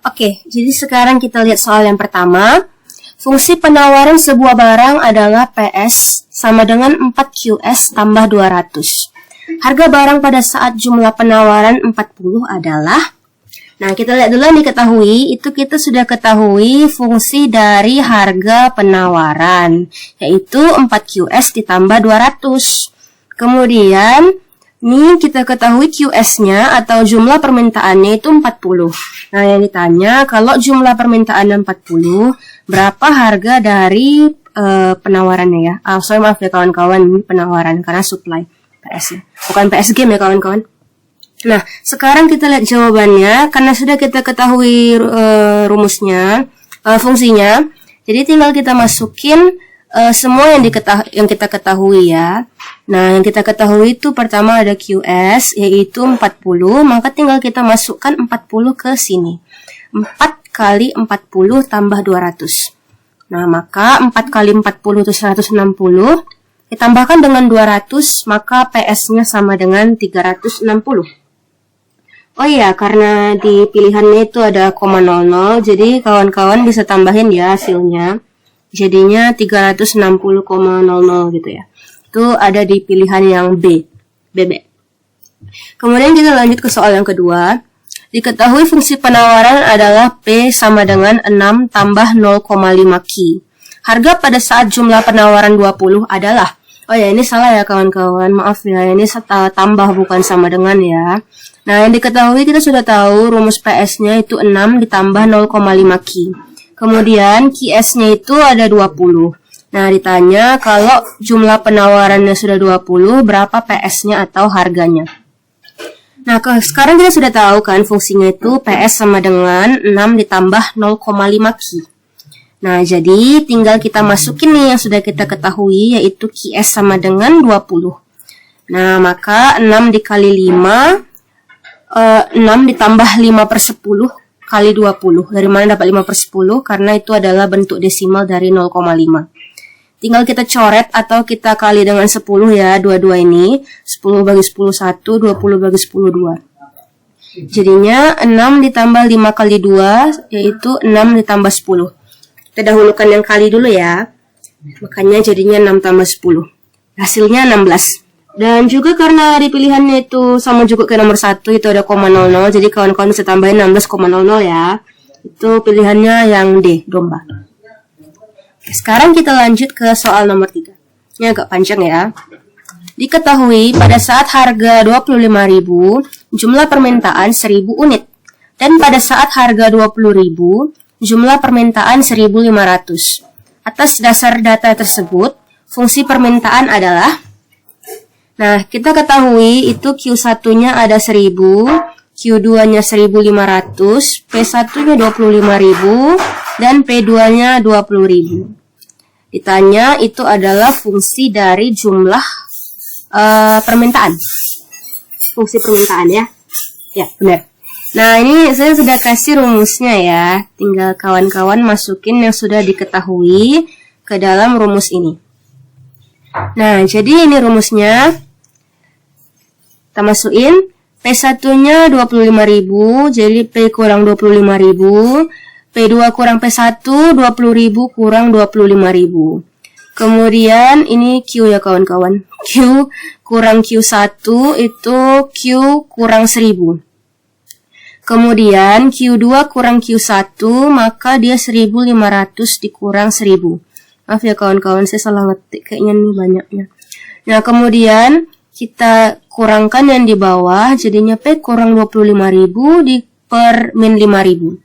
Oke, jadi sekarang kita lihat soal yang pertama. Fungsi penawaran sebuah barang adalah PS sama dengan 4QS tambah 200. Harga barang pada saat jumlah penawaran 40 adalah... Nah, kita lihat dulu yang diketahui. Itu kita sudah ketahui fungsi dari harga penawaran, yaitu 4QS ditambah 200. Kemudian, ini kita ketahui QS-nya atau jumlah permintaannya itu 40. Nah, yang ditanya, kalau jumlah permintaannya 40, berapa harga dari penawarannya ya? Maaf ya kawan-kawan, ini penawaran karena supply PS ya. Bukan PS game ya kawan-kawan. Nah, sekarang kita lihat jawabannya. Karena sudah kita ketahui rumusnya, fungsinya. Jadi tinggal kita masukin semua yang kita ketahui ya. Nah, yang kita ketahui itu pertama ada QS, yaitu 40. Maka tinggal kita masukkan 40 ke sini. 4 kali 40 tambah 200. Nah, maka 4 kali 40 itu 160. Ditambahkan dengan 200, maka PS-nya sama dengan 360. Oh iya, karena di pilihannya itu ada 0,00, jadi kawan-kawan bisa tambahin ya hasilnya. Jadinya 360,00 gitu ya. Itu ada di pilihan yang B, BB. Kemudian kita lanjut ke soal yang kedua. Diketahui fungsi penawaran adalah P sama dengan 6 tambah 0,5 Q. Harga pada saat jumlah penawaran 20 adalah... Oh ya, ini salah ya kawan-kawan. Maaf ya, ini tambah bukan sama dengan ya. Nah, yang diketahui kita sudah tahu rumus PS-nya itu 6 ditambah 0,5 Q. Kemudian QS-nya itu ada 20. Nah, ditanya kalau jumlah penawarannya sudah 20, berapa PS-nya atau harganya? Nah, sekarang kita sudah tahu kan fungsinya itu PS sama dengan 6 ditambah 0,5 Q. Nah, jadi tinggal kita masukin nih yang sudah kita ketahui, yaitu QS sama dengan 20. Nah, maka 6 dikali 5, 6 ditambah 5 per 10 kali 20. Dari mana dapat 5 per 10? Karena itu adalah bentuk desimal dari 0,5. Tinggal kita coret atau kita kali dengan 10 ya, dua-dua ini. 10 bagi 10 1, 20 bagi 10 2. Jadinya 6 ditambah 5 kali 2, yaitu 6 ditambah 10. Kita dahulukan yang kali dulu ya. Makanya jadinya 6 tambah 10. Hasilnya 16. Dan juga karena di pilihannya itu sama juga ke nomor 1, itu ada 0,00. Jadi kawan-kawan bisa tambahin 16,00 ya. Itu pilihannya yang D, domba. Sekarang kita lanjut ke soal nomor 3. Ini agak panjang ya. Diketahui pada saat harga 25.000, jumlah permintaan 1.000 unit. Dan pada saat harga 20.000, jumlah permintaan 1.500. Atas dasar data tersebut, fungsi permintaan adalah... Nah, kita ketahui itu Q1-nya ada 1.000, Q2-nya 1.500, P1-nya 25.000, dan P2-nya 20.000. Ditanya itu adalah fungsi dari jumlah permintaan. Fungsi permintaan ya. Ya, benar. Nah, ini saya sudah kasih rumusnya ya. Tinggal kawan-kawan masukin yang sudah diketahui ke dalam rumus ini. Nah, jadi ini rumusnya. Kita masukin. P1-nya 25.000, jadi P kurang 25.000. P2 kurang P1, 20.000 kurang 25.000. Kemudian ini Q ya kawan-kawan. Q kurang Q1 itu Q kurang 1.000. Kemudian Q2 kurang Q1, maka dia 1.500 dikurang 1.000. Maaf ya kawan-kawan, saya salah ngetik kayaknya nih banyaknya. Nah, kemudian kita kurangkan yang di bawah, jadinya P kurang 25.000 di per min 5.000.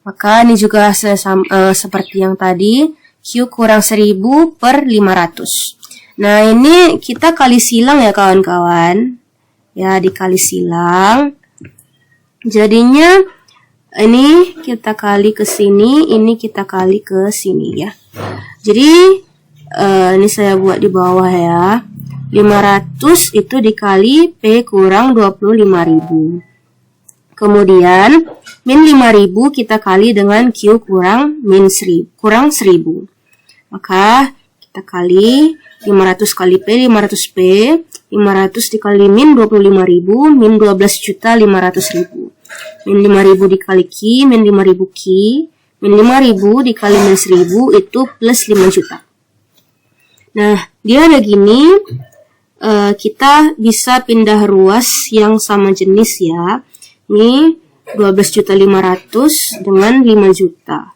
Maka ini juga seperti yang tadi, Q kurang 1.000 per 500. Nah, ini kita kali silang ya kawan-kawan. Ya, dikali silang. Jadinya ini kita kali ke sini, ini kita kali ke sini ya. Jadi ini saya buat di bawah ya. 500 itu dikali P kurang 25.000. Kemudian min 5.000 kita kali dengan Q kurang min 1.000. Maka kita kali 500 kali P, 500P. 500 dikali min 25.000, min 12.500.000. Min 5.000 dikali Q, min 5.000 Q, min 5.000 dikali min 1.000 itu plus 5 juta. Nah, dia ada gini, kita bisa pindah ruas yang sama jenis ya. Ini 12.500.000 dengan 5 juta.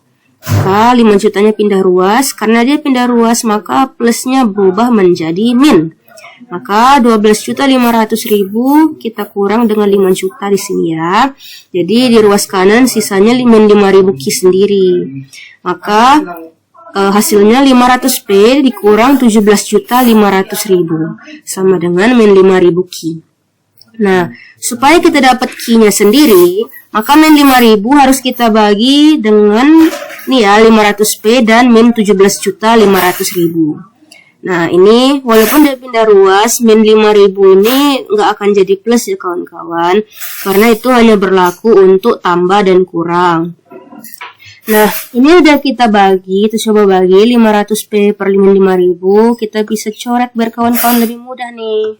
Maka 5 jutanya pindah ruas, karena dia pindah ruas maka plusnya berubah menjadi min. Maka 12.500.000 kita kurang dengan 5 juta di sini ya. Jadi di ruas kanan sisanya min 5.000 Q sendiri. Maka hasilnya 500P dikurang 17.500.000 sama dengan min 5.000 Q. Nah, supaya kita dapat Q-nya sendiri, maka min 5.000 harus kita bagi dengan nih ya 500P dan min 17.500.000. Nah, ini walaupun dia pindah ruas, min 5.000 ini nggak akan jadi plus ya kawan-kawan, karena itu hanya berlaku untuk tambah dan kurang. Nah, ini udah kita bagi, kita coba bagi 500P per min 5.000, kita bisa coret biar kawan-kawan lebih mudah nih.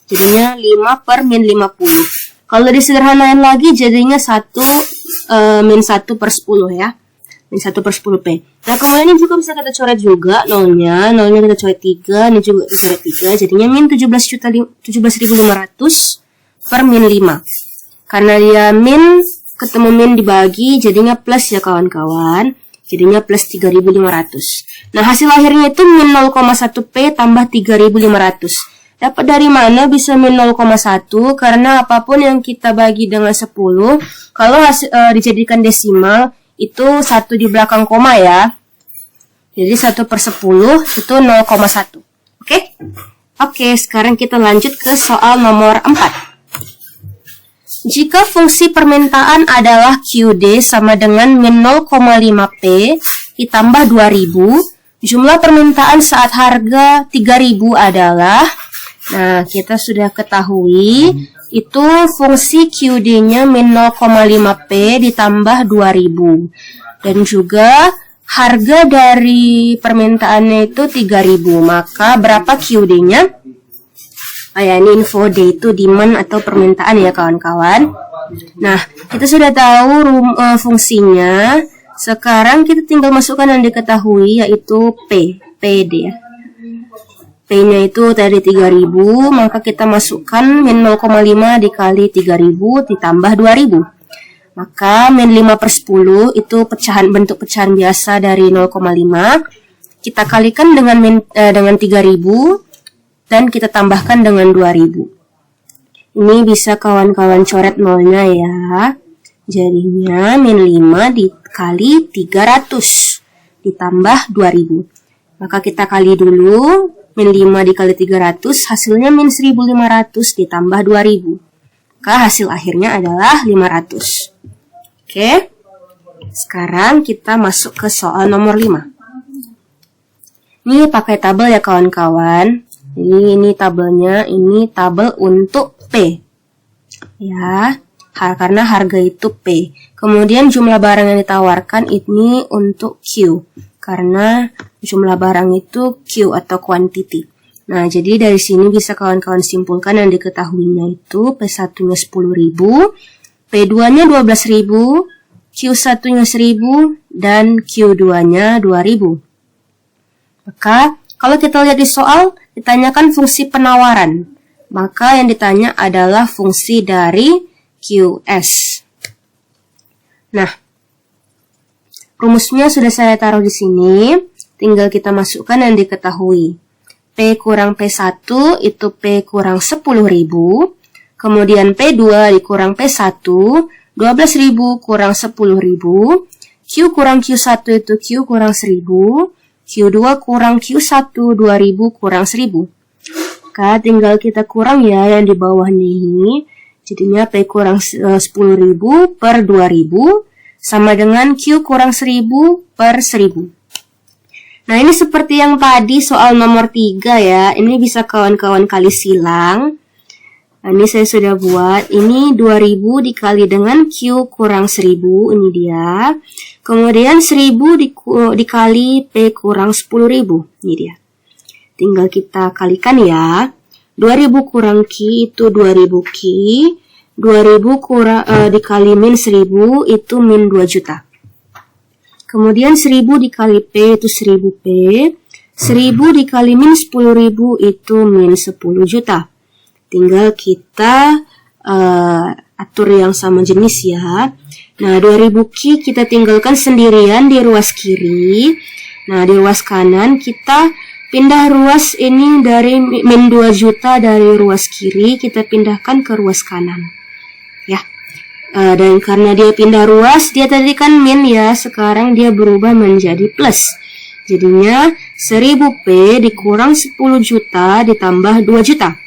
Jadinya 5 per min 50. Kalau disederhanain lagi jadinya 1 min 1 per 10 ya. Min 1 per 10P. Nah, kemudian ini juga bisa kita coret juga nolnya kita coret 3, ini juga dicoret 3, jadinya min 17.500 per min 5. Karena dia min ketemu min dibagi jadinya plus ya kawan-kawan. Jadinya plus 3.500. Nah, hasil akhirnya itu min 0,1P tambah 3.500. Dapat dari mana bisa min 0,1? Karena apapun yang kita bagi dengan 10, kalau dijadikan desimal, itu 1 di belakang koma ya. Jadi 1 per 10 itu 0,1. Oke? Oke, sekarang kita lanjut ke soal nomor 4. Jika fungsi permintaan adalah QD sama dengan min 0,5P ditambah 2.000, jumlah permintaan saat harga 3.000 adalah... Nah, kita sudah ketahui itu fungsi QD-nya min 0,5P ditambah 2.000. Dan juga harga dari permintaannya itu 3.000. Maka berapa QD-nya? Ini info D itu demand atau permintaan ya kawan-kawan. Nah, kita sudah tahu fungsinya. Sekarang kita tinggal masukkan yang diketahui yaitu PD ya. P-nya itu tadi 3.000, maka kita masukkan min 0,5 dikali 3.000 ditambah 2.000. Maka min 5 per 10 itu bentuk pecahan biasa dari 0,5. Kita kalikan dengan 3.000 dan kita tambahkan dengan 2.000. Ini bisa kawan-kawan coret nolnya ya. Jadinya min 5 dikali 300 ditambah 2.000. Maka kita kali dulu. Min 5 dikali 300, hasilnya min 1.500 ditambah 2.000. Maka hasil akhirnya adalah 500. Oke. Sekarang kita masuk ke soal nomor 5. Ini pakai tabel ya kawan-kawan. Ini tabelnya, ini tabel untuk P. Ya, karena harga itu P. Kemudian jumlah barang yang ditawarkan ini untuk Q. Karena jumlah barang itu Q atau quantity. Nah, jadi dari sini bisa kawan-kawan simpulkan yang diketahuinya itu P1-nya 10.000, P2-nya 12.000, Q1-nya 1.000, dan Q2-nya 2.000. Maka, kalau kita lihat di soal, ditanyakan fungsi penawaran. Maka yang ditanya adalah fungsi dari QS. Nah, rumusnya sudah saya taruh di sini, tinggal kita masukkan yang diketahui. P kurang P1 itu P kurang 10.000, kemudian P2 dikurang P1, 12.000 kurang 10.000, Q kurang Q1 itu Q kurang 1.000, Q2 kurang Q1, 2.000 kurang 1.000. Maka tinggal kita kurang ya yang di bawahnya ini, jadinya P kurang 10.000 per 2.000, sama dengan Q kurang 1.000 per 1.000. Nah, ini seperti yang tadi soal nomor 3 ya. Ini bisa kawan-kawan kali silang. Nah, ini saya sudah buat. Ini 2.000 dikali dengan Q kurang 1.000. Ini dia. Kemudian 1.000 dikali P kurang 10.000. Ini dia. Tinggal kita kalikan ya. 2000 kurang Q itu 2000 Q. 2000 kurang dikali min 1000 itu min 2 juta. Kemudian 1000 dikali P itu 1000 P. 1000 dikali min 10.000 itu min 10 juta. Tinggal kita atur yang sama jenis ya. Nah, 2000 Q kita tinggalkan sendirian di ruas kiri. Nah, di ruas kanan kita pindah ruas ini dari min 2 juta dari ruas kiri, kita pindahkan ke ruas kanan. Ya. Dan karena dia pindah ruas, dia tadi kan min ya, sekarang dia berubah menjadi plus. Jadinya 1000 P dikurang 10 juta ditambah 2 juta.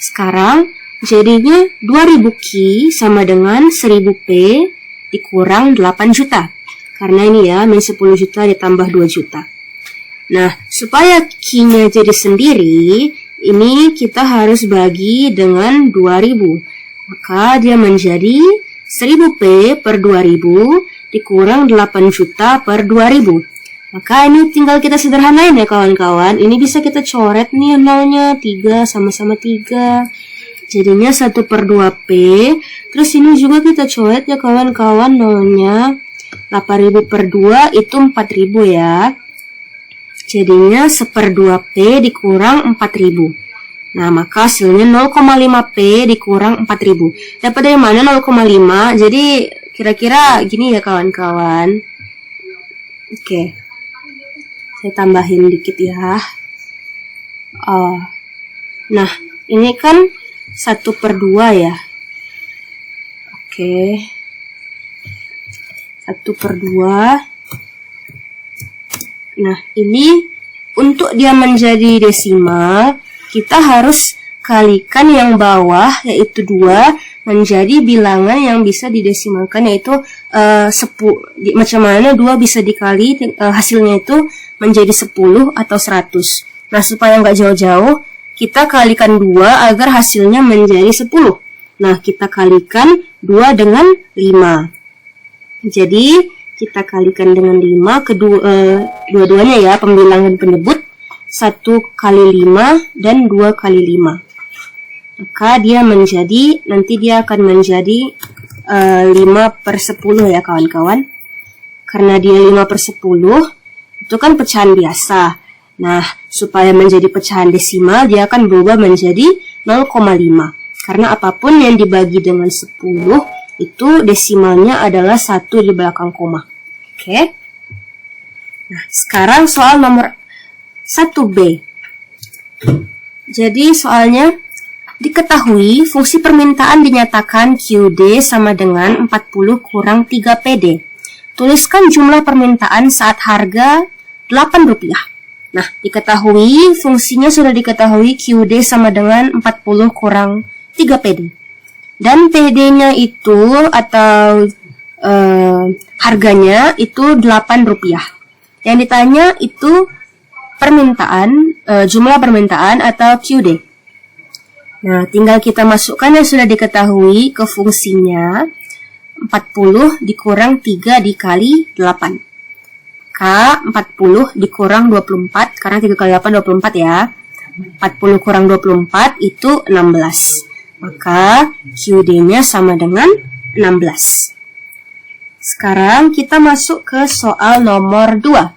Sekarang jadinya 2000 Q sama dengan 1000 P dikurang 8 juta. Karena ini ya, min 10 juta ditambah 2 juta. Nah, supaya Q-nya jadi sendiri, ini kita harus bagi dengan 2000. Maka dia menjadi 1000 P per 2000 dikurang 8 juta per 2000. Maka ini tinggal kita sederhanain ya kawan-kawan. Ini bisa kita coret nih nolnya, 3 sama-sama 3. Jadinya 1 per 2 P. Terus ini juga kita coret ya kawan-kawan nolnya. 8000 per 2 itu 4000 ya. Jadinya 1/2 P dikurang 4000. Nah, maka hasilnya 0,5 P dikurang 4000. Dapat dari mana 0,5? Jadi kira-kira gini ya kawan-kawan. Oke. Saya tambahin dikit ya. Nah, ini kan 1/2 ya. Oke. 1/2. Nah, ini untuk dia menjadi desimal, kita harus kalikan yang bawah, yaitu 2, menjadi bilangan yang bisa didesimalkan, yaitu 10. Macam mana 2 bisa dikali, hasilnya itu menjadi 10 atau 100. Nah, supaya nggak jauh-jauh, kita kalikan 2 agar hasilnya menjadi 10. Nah, kita kalikan 2 dengan 5. Jadi, kita kalikan dengan 5, dua-duanya ya, pembilang dan penyebut. 1 kali 5 dan 2 kali 5. Maka dia menjadi, nanti dia akan menjadi 5/10 ya kawan-kawan. Karena dia 5/10, itu kan pecahan biasa. Nah, supaya menjadi pecahan desimal, dia akan berubah menjadi 0,5. Karena apapun yang dibagi dengan 10, itu desimalnya adalah 1 di belakang koma. Oke. Nah, sekarang soal nomor 1B. Jadi soalnya, diketahui fungsi permintaan dinyatakan QD sama dengan 40 kurang 3 PD. Tuliskan jumlah permintaan saat harga Rp8. Nah, diketahui fungsinya sudah diketahui QD sama dengan 40 kurang 3 PD. Dan PD-nya itu atau harganya itu Rp8. Yang ditanya itu permintaan, jumlah permintaan atau QD. Nah, tinggal kita masukkan yang sudah diketahui ke fungsinya. 40 dikurang 3 dikali 8. K 40 dikurang 24, karena 3 kali 8 24 ya. 40 kurang 24 itu 16. Maka QD-nya sama dengan 16. Sekarang kita masuk ke soal nomor 2.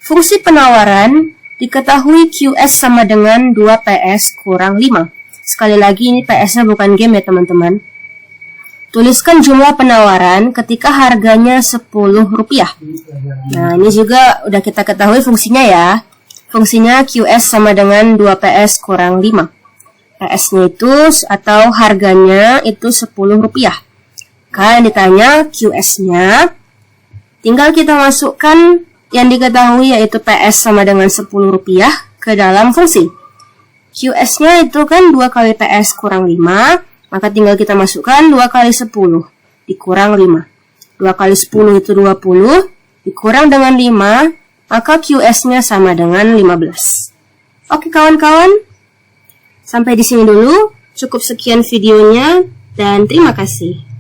Fungsi penawaran diketahui QS sama dengan 2 PS kurang 5. Sekali lagi ini PS-nya bukan game ya teman-teman. Tuliskan jumlah penawaran ketika harganya Rp10. Nah, ini juga udah kita ketahui fungsinya ya. Fungsinya QS sama dengan 2 PS kurang 5. PS-nya itu atau harganya itu Rp10. Kan ditanya QS-nya, tinggal kita masukkan yang diketahui yaitu PS sama dengan Rp10 ke dalam fungsi. QS-nya itu kan 2 kali PS kurang 5, maka tinggal kita masukkan 2 kali 10 dikurang 5. 2 kali 10 itu 20, dikurang dengan 5, maka QS-nya sama dengan 15. Oke kawan-kawan, sampai di sini dulu. Cukup sekian videonya dan terima kasih.